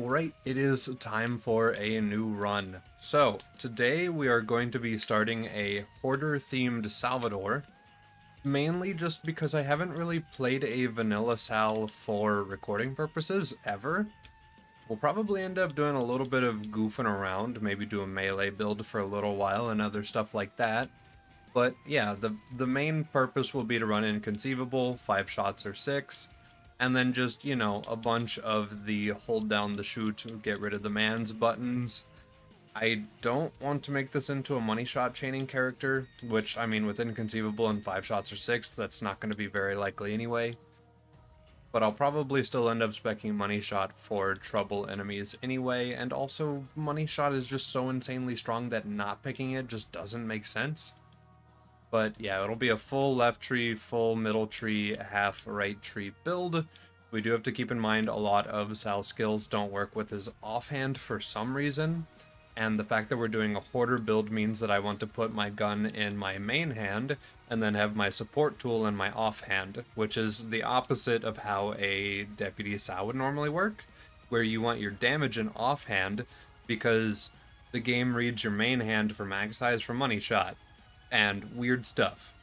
Alright, it is time for a new run. So, today we are going to be starting a Hoarder themed Salvador, mainly just because I haven't really played a vanilla Sal for recording purposes, ever. We'll probably end up doing a little bit of goofing around, maybe do a melee build for a little while and other stuff like that. But yeah, the main purpose will be to run Inconceivable, 5 shots or 6, and then just, you know, a bunch of the hold down the shoot, get rid of the mans buttons. I don't want to make this into a money shot chaining character, which, I mean, with Inconceivable and 5 shots or 6, that's not going to be very likely anyway. But I'll probably still end up speccing money shot for trouble enemies anyway, and also money shot is just so insanely strong that not picking it just doesn't make sense. But yeah, it'll be a full left tree, full middle tree, half right tree build. We do have to keep in mind a lot of Sal's skills don't work with his offhand for some reason. And the fact that we're doing a Hoarder build means that I want to put my gun in my main hand and then have my support tool in my offhand, which is the opposite of how a Deputy Sal would normally work, where you want your damage in offhand because the game reads your main hand for mag size for money shot. And weird stuff.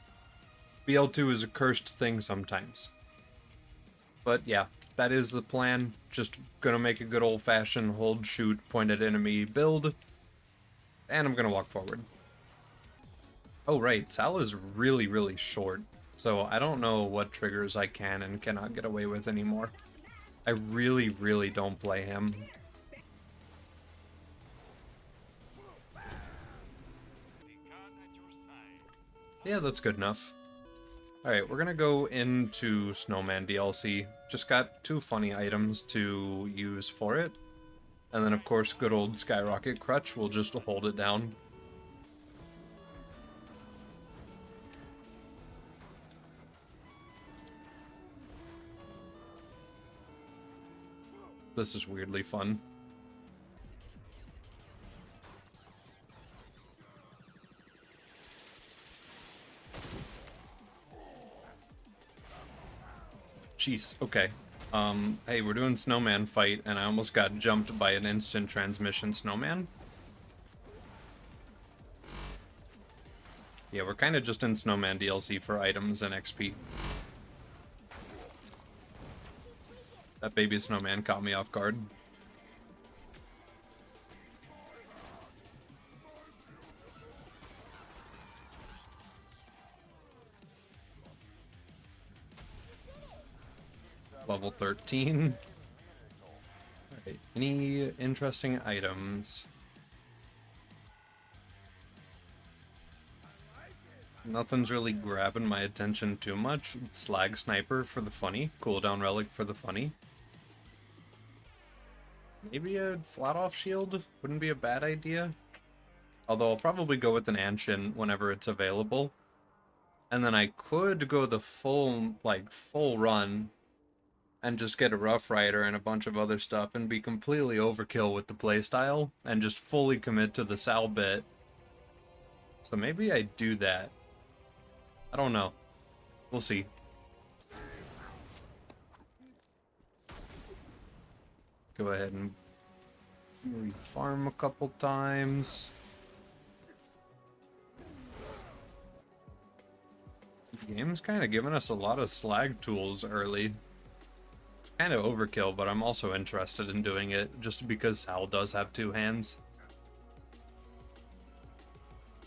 BL2 is a cursed thing sometimes. But yeah, that is the plan. Just gonna make a good old-fashioned hold, shoot, point at enemy build. And I'm gonna walk forward. Oh right, Sal is really, really short. So I don't know what triggers I can and cannot get away with anymore. I really, really don't play him. Yeah, that's good enough. Alright, we're gonna go into Snowman DLC. Just got 2 funny items to use for it. And then, of course, good old Skyrocket Crutch will just hold it down. This is weirdly fun. Jeez, okay. Hey, we're doing Snowman fight, and I almost got jumped by an instant transmission Snowman. Yeah, we're kind of just in Snowman DLC for items and XP. That baby Snowman caught me off guard. Level 13. Alright, any interesting items? Nothing's really grabbing my attention too much. Slag Sniper for the funny. Cooldown Relic for the funny. Maybe a flat-off shield wouldn't be a bad idea. Although I'll probably go with an Anshin whenever it's available. And then I could go the full run and just get a Rough Rider and a bunch of other stuff and be completely overkill with the playstyle and just fully commit to the Sal bit. So maybe I do that. I don't know. We'll see. Go ahead and farm a couple times. The game's kind of giving us a lot of slag tools early. Kind of overkill, but I'm also interested in doing it just because Sal does have 2 hands.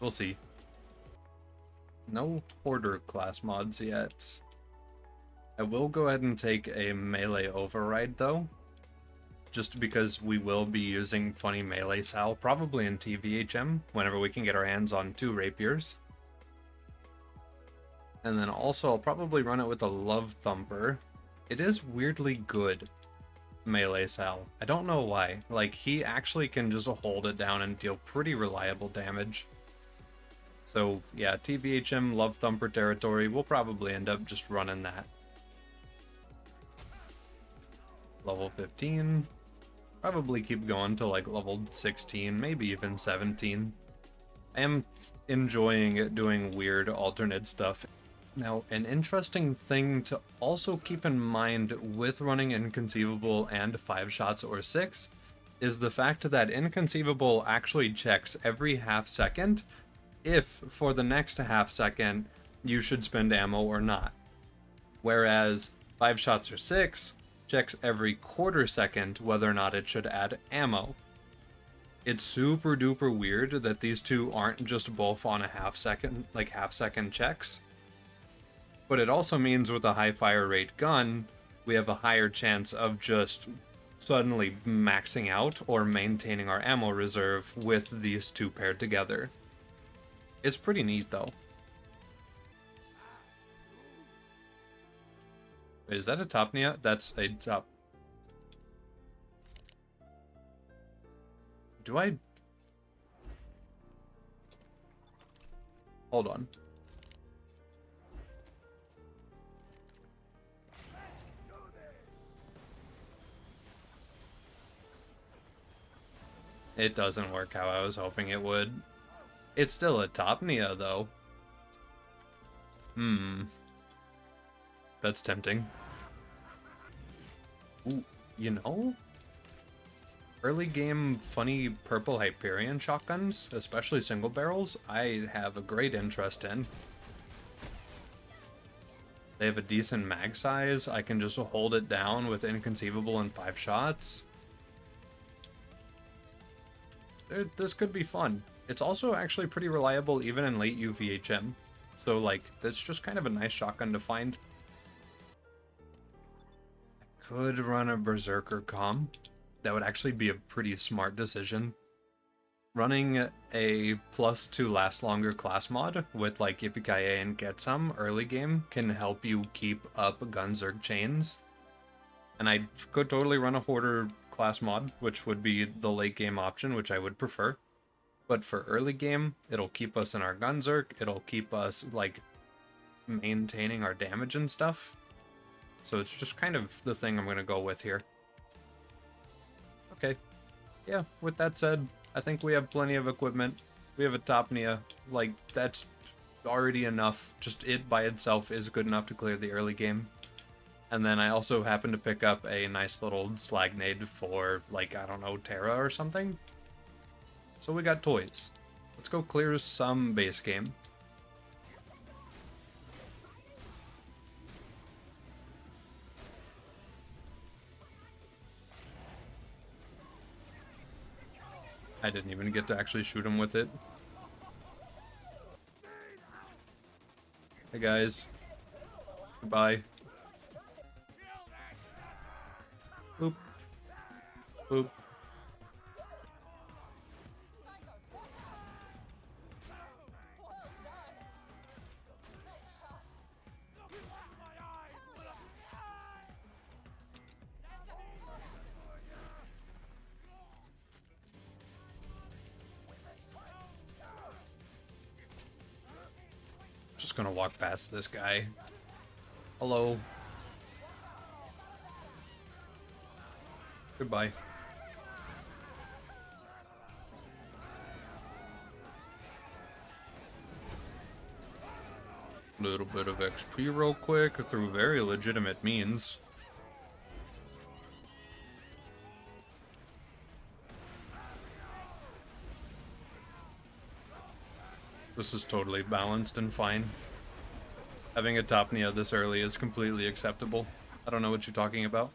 We'll see. No Hoarder class mods yet. I will go ahead and take a melee override though, just because we will be using funny melee Sal probably in TVHM whenever we can get our hands on 2 rapiers. And then also I'll probably run it with a Love Thumper. It is weirdly good, melee Sal. I don't know why. Like, he actually can just hold it down and deal pretty reliable damage. So, yeah, TVHM Love Thumper territory, we'll probably end up just running that. Level 15. Probably keep going to like level 16, maybe even 17. I am enjoying it doing weird alternate stuff. Now, an interesting thing to also keep in mind with running Inconceivable and 5 shots or 6 is the fact that Inconceivable actually checks every half second if for the next half second you should spend ammo or not. Whereas 5 shots or 6 checks every quarter second whether or not it should add ammo. It's super duper weird that these two aren't just both on a half second checks. But it also means with a high fire rate gun, we have a higher chance of just suddenly maxing out or maintaining our ammo reserve with these two paired together. It's pretty neat though. Wait, is that a Topnia? That's a top. Do I? Hold on. It doesn't work how I was hoping it would. It's still a Topnia though. That's tempting. Ooh, you know? Early game funny purple Hyperion shotguns, especially single barrels, I have a great interest in. They have a decent mag size, I can just hold it down with Inconceivable in 5 shots. This could be fun. It's also actually pretty reliable even in late UVHM. So like, that's just kind of a nice shotgun to find. I could run a Berserker comm. That would actually be a pretty smart decision. Running a +2 last longer class mod with like Yippee and Get Some early game can help you keep up Gunzerg chains. And I could totally run a Hoarder class mod, which would be the late game option, which I would prefer. But for early game, it'll keep us in our Gunzerg, it'll keep us like maintaining our damage and stuff. So it's just kind of the thing I'm going to go with here. Okay. Yeah, with that said, I think we have plenty of equipment. We have a Topnia. Like, that's already enough. Just it by itself is good enough to clear the early game. And then I also happen to pick up a nice little slag nade for, like, I don't know, Terra or something. So we got toys. Let's go clear some base game. I didn't even get to actually shoot him with it. Hey guys. Goodbye. Boop. Boop. Just gonna walk past this guy. Hello. Goodbye. Little bit of XP real quick through very legitimate means. This is totally balanced and fine. Having a Topnia this early is completely acceptable. I don't know what you're talking about.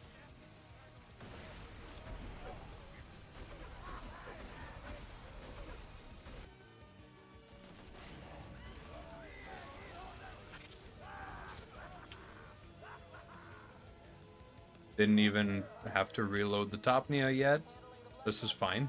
Didn't even have to reload the Topnia yet. This is fine.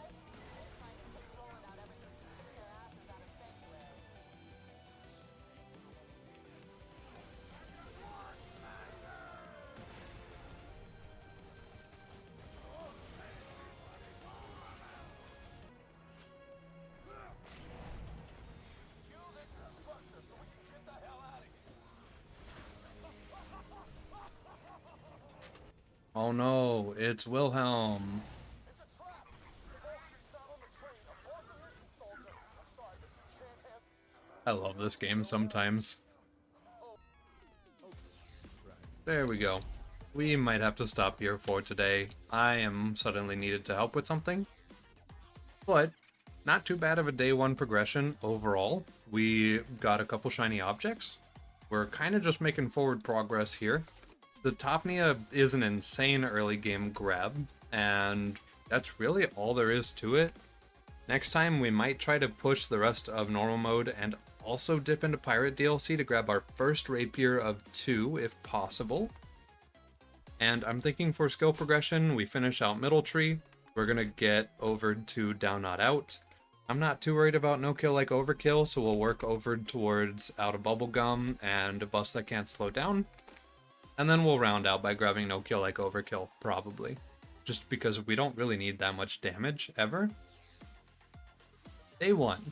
Oh no, it's Wilhelm. I love this game sometimes. There we go. we might have to stop here for today. I am suddenly needed to help with something. But not too bad of a day one progression overall. We got a couple shiny objects. We're kind of just making forward progress here. The Topnia is an insane early game grab, and that's really all there is to it. Next time we might try to push the rest of normal mode and also dip into Pirate DLC to grab our first rapier of 2 if possible. And I'm thinking for skill progression, we finish out Middle Tree. We're gonna get over to Down Not Out. I'm not too worried about no kill like Overkill, so we'll work over towards Out of Bubblegum and a Bust That Can't Slow Down. And then we'll round out by grabbing no kill like Overkill, probably. Just because we don't really need that much damage, ever. Day 1.